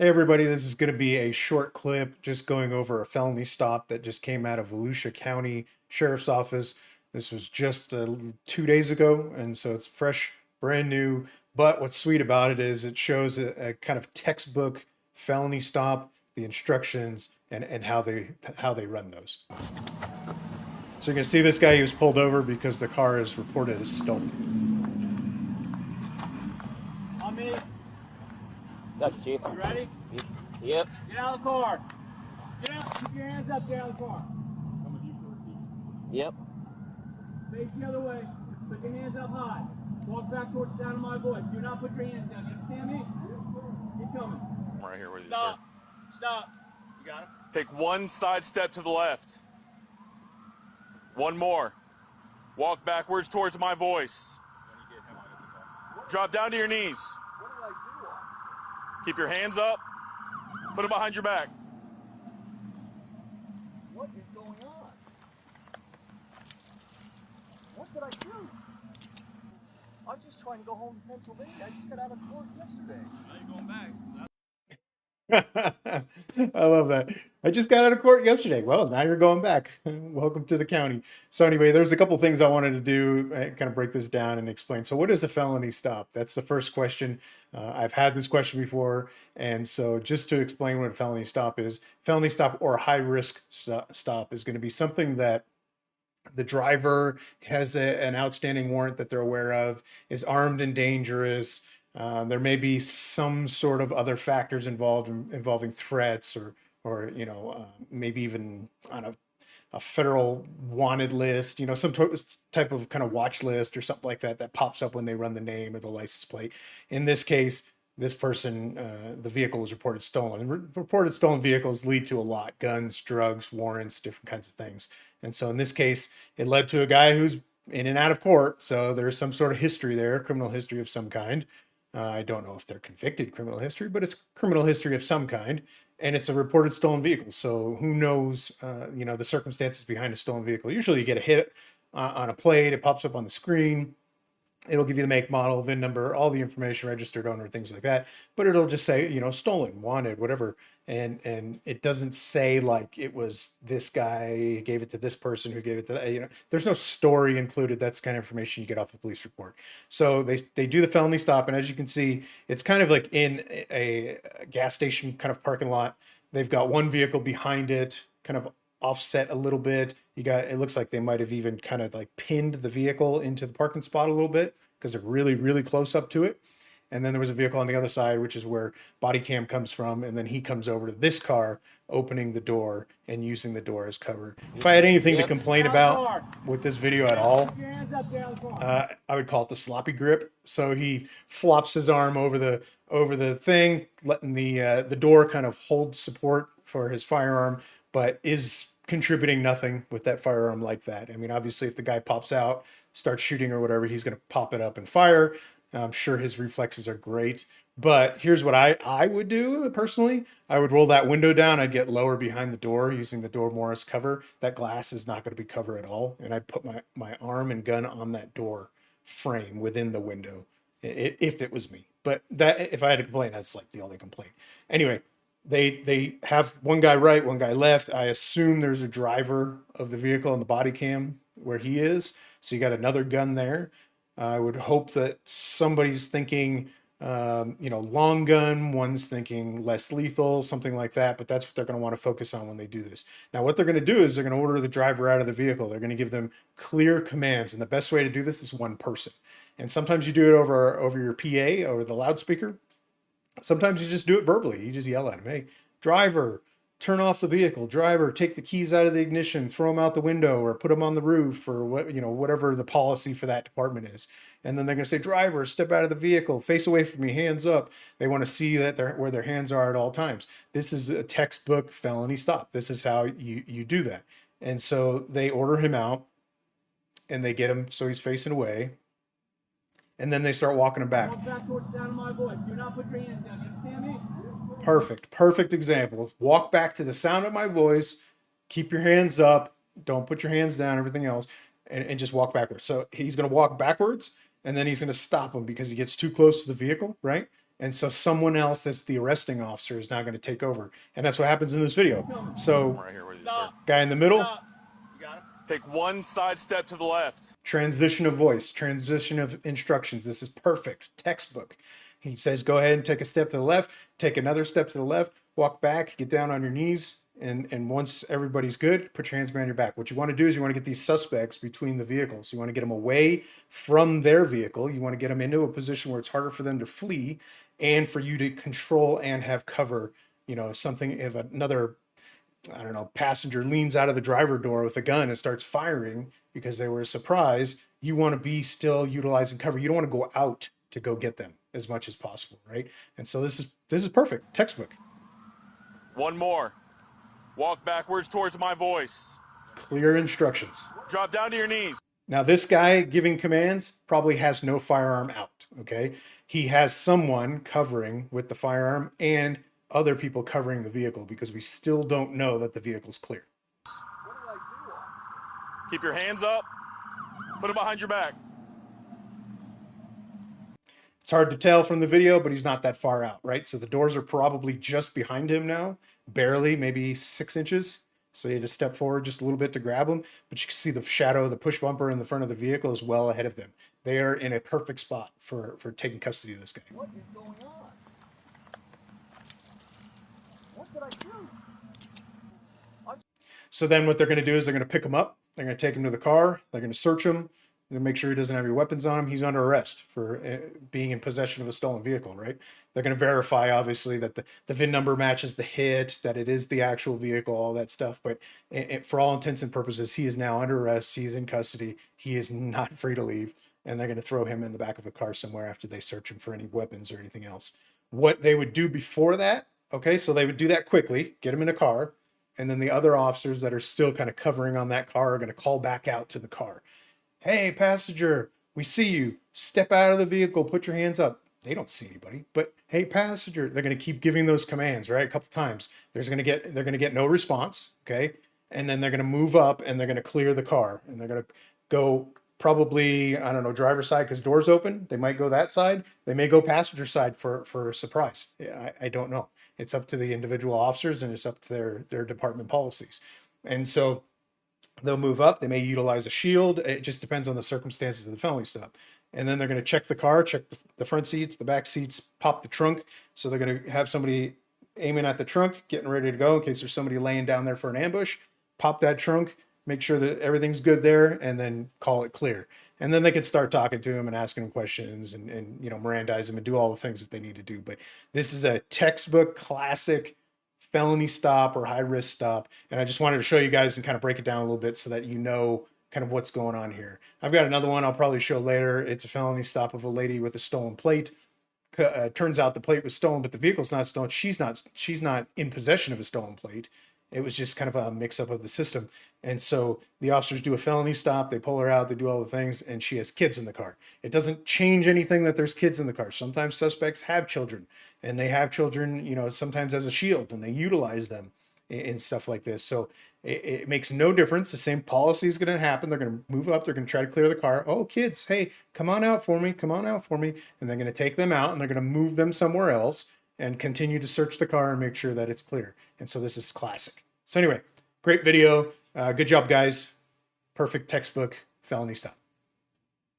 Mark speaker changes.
Speaker 1: Hey everybody, this is going to be a short clip just going over a felony stop that just came out of Volusia County Sheriff's Office. This was just 2 days ago, and so it's fresh, brand new. But what's sweet about it is it shows a kind of textbook felony stop, the instructions, and how they run those. So you're going to see this guy, he was pulled over because the car is reported as stolen.
Speaker 2: On me.
Speaker 3: Gotcha, Chief.
Speaker 2: You ready?
Speaker 3: Yep.
Speaker 2: Get out of the car. Get out. Keep your hands up. Get out of the car.
Speaker 3: Yep.
Speaker 2: Face the other way. Put your hands up high. Walk back towards the sound of my voice. Do not put your hands down. You understand me? Keep coming.
Speaker 4: I'm right here with you,
Speaker 2: Stop.
Speaker 4: sir.
Speaker 2: Stop. You got him?
Speaker 4: Take one side step to the left. One more. Walk backwards towards my voice. Drop down to your knees. Keep your hands up. Put them behind your back.
Speaker 5: What is going on? What did I do? I'm just trying to go home to Pennsylvania. I just got out of court yesterday.
Speaker 2: Now you're going back.
Speaker 1: I love that. I just got out of court yesterday. Well, now you're going back. Welcome to the county. So anyway, there's a couple things I wanted to do, kind of break this down and explain. So what is a felony stop? That's the first question. I've had this question before. And so just to explain what a felony stop is, felony stop or high risk stop is going to be something that the driver has an outstanding warrant that they're aware of, is armed and dangerous. There may be some sort of other factors involving threats or maybe even on a federal wanted list, some type of kind of watch list or something like that that pops up when they run the name or the license plate. In this case, this person, the vehicle was reported stolen. And reported stolen vehicles lead to a lot: guns, drugs, warrants, different kinds of things. And so in this case, it led to a guy who's in and out of court. So there's some sort of history there, criminal history of some kind. I don't know if they're convicted criminal history, but it's criminal history of some kind. And it's a reported stolen vehicle. So who knows, the circumstances behind a stolen vehicle. Usually you get a hit on a plate, it pops up on the screen. It'll give you the make, model, VIN number, all the information, registered owner, things like that. But it'll just say, stolen, wanted, whatever. And it doesn't say like it was this guy gave it to this person who gave it to, there's no story included. That's the kind of information you get off the police report. So they do the felony stop. And as you can see, it's kind of like in a gas station kind of parking lot. They've got one vehicle behind it, kind of offset a little bit. It looks like they might have even kind of like pinned the vehicle into the parking spot a little bit because they're really, really close up to it. And then there was a vehicle on the other side, which is where body cam comes from. And then he comes over to this car, opening the door and using the door as cover. If I had anything to complain about with this video at all, I would call it the sloppy grip. So he flops his arm over the thing, letting the door kind of hold support for his firearm, but is contributing nothing with that firearm like that. I mean, obviously, if the guy pops out, starts shooting or whatever, he's going to pop it up and fire. I'm sure his reflexes are great. But here's what I would do personally. I would roll that window down. I'd get lower behind the door using the door more as cover. That glass is not going to be cover at all. And I'd put my arm and gun on that door frame within the window if it was me. But that if I had to complain, that's like the only complaint. Anyway, they have one guy right, one guy left. I assume there's a driver of the vehicle on the body cam where he is. So you got another gun there. I would hope that somebody's thinking, long gun, one's thinking less lethal, something like that. But that's what they're going to want to focus on when they do this. Now, what they're going to do is they're going to order the driver out of the vehicle. They're going to give them clear commands. And the best way to do this is one person. And sometimes you do it over your PA, over the loudspeaker. Sometimes you just do it verbally. You just yell at him, hey, driver, turn off the vehicle. Driver, take the keys out of the ignition, throw them out the window or put them on the roof or whatever the policy for that department is. And then they're going to say, driver, step out of the vehicle, face away from me, hands up. They want to see that where their hands are at all times. This is a textbook felony stop. This is how you do that. And so they order him out and they get him so he's facing away. And then they start walking him back.
Speaker 2: Walk back towards the sound of my voice. Do not put your hands down. You understand me?
Speaker 1: Perfect example. Walk back to the sound of my voice. Keep your hands up. Don't put your hands down, everything else, and just walk backwards. So he's going to walk backwards, and then he's going to stop him because he gets too close to the vehicle, right? And so someone else that's the arresting officer is now going to take over. And that's what happens in this video. So
Speaker 4: Right here with you, sir.
Speaker 1: guy in the middle,
Speaker 2: Stop. You got him?
Speaker 4: Take one side step to the left.
Speaker 1: transition of voice, transition of instructions. This is perfect, textbook. He says, go ahead and take a step to the left, take another step to the left, walk back, get down on your knees. And once everybody's good, put your hands behind your back. What you want to do is you want to get these suspects between the vehicles. You want to get them away from their vehicle. You want to get them into a position where it's harder for them to flee and for you to control and have cover. You know, if another, I don't know, passenger leans out of the driver door with a gun and starts firing because they were a surprise, you want to be still utilizing cover. You don't want to go out to go get them as much as possible, right? And so this is perfect, textbook.
Speaker 4: One more. Walk backwards towards my voice.
Speaker 1: Clear instructions.
Speaker 4: Drop down to your knees.
Speaker 1: Now, this guy giving commands probably has no firearm out, okay? He has someone covering with the firearm and other people covering the vehicle because we still don't know that the vehicle's clear.
Speaker 5: What do I do?
Speaker 4: Keep your hands up. Put them behind your back.
Speaker 1: It's hard to tell from the video, but he's not that far out, right? So the doors are probably just behind him now, barely, maybe 6 inches. So you had to step forward just a little bit to grab them, but you can see the shadow of the push bumper in the front of the vehicle is well ahead of them. They are in a perfect spot for taking custody of this guy.
Speaker 5: What is going on? What did I do?
Speaker 1: So then what they're going to do is they're going to pick him up. They're going to take him to the car. They're going to search him. They're going to make sure he doesn't have any weapons on him. He's under arrest for being in possession of a stolen vehicle, right? They're going to verify, obviously, that the VIN number matches the hit, that it is the actual vehicle, all that stuff. But for all intents and purposes, he is now under arrest. He's in custody. He is not free to leave. And they're going to throw him in the back of a car somewhere after they search him for any weapons or anything else. What they would do before that, okay, so they would do that quickly, get him in a car. And then the other officers that are still kind of covering on that car are going to call back out to the car. Hey, passenger, we see you. Step out of the vehicle. Put your hands up. They don't see anybody, but hey, passenger, they're going to keep giving those commands, right? A couple times. They're going to get no response, okay? And then they're going to move up and they're going to clear the car. And they're going to go probably, I don't know, driver's side because doors open. They might go that side. They may go passenger side for a surprise. I don't know. It's up to the individual officers and it's up to their department policies. And so they'll move up. They may utilize a shield. It just depends on the circumstances of the felony stop. And then they're going to check the car, check the front seats, the back seats, pop the trunk. So they're going to have somebody aiming at the trunk, getting ready to go in case there's somebody laying down there for an ambush. Pop that trunk, make sure that everything's good there, and then call it clear. And then they could start talking to him and asking him questions and you know, Mirandize him and do all the things that they need to do. But this is a textbook classic felony stop or high risk stop. And I just wanted to show you guys and kind of break it down a little bit so that you know kind of what's going on here. I've got another one I'll probably show later. It's a felony stop of a lady with a stolen plate. Turns out the plate was stolen, but the vehicle's not stolen. She's not in possession of a stolen plate. It was just kind of a mix up of the system. And so the officers do a felony stop. They pull her out. They do all the things. And she has kids in the car. It doesn't change anything that there's kids in the car. Sometimes suspects have children and they have children, you know, sometimes as a shield and they utilize them in stuff like this. So it makes no difference. The same policy is going to happen. They're going to move up. They're going to try to clear the car. Oh, kids, hey, come on out for me. Come on out for me. And they're going to take them out and they're going to move them somewhere else and continue to search the car and make sure that it's clear. And so this is classic. So anyway, great video. Good job, guys. Perfect textbook felony stop.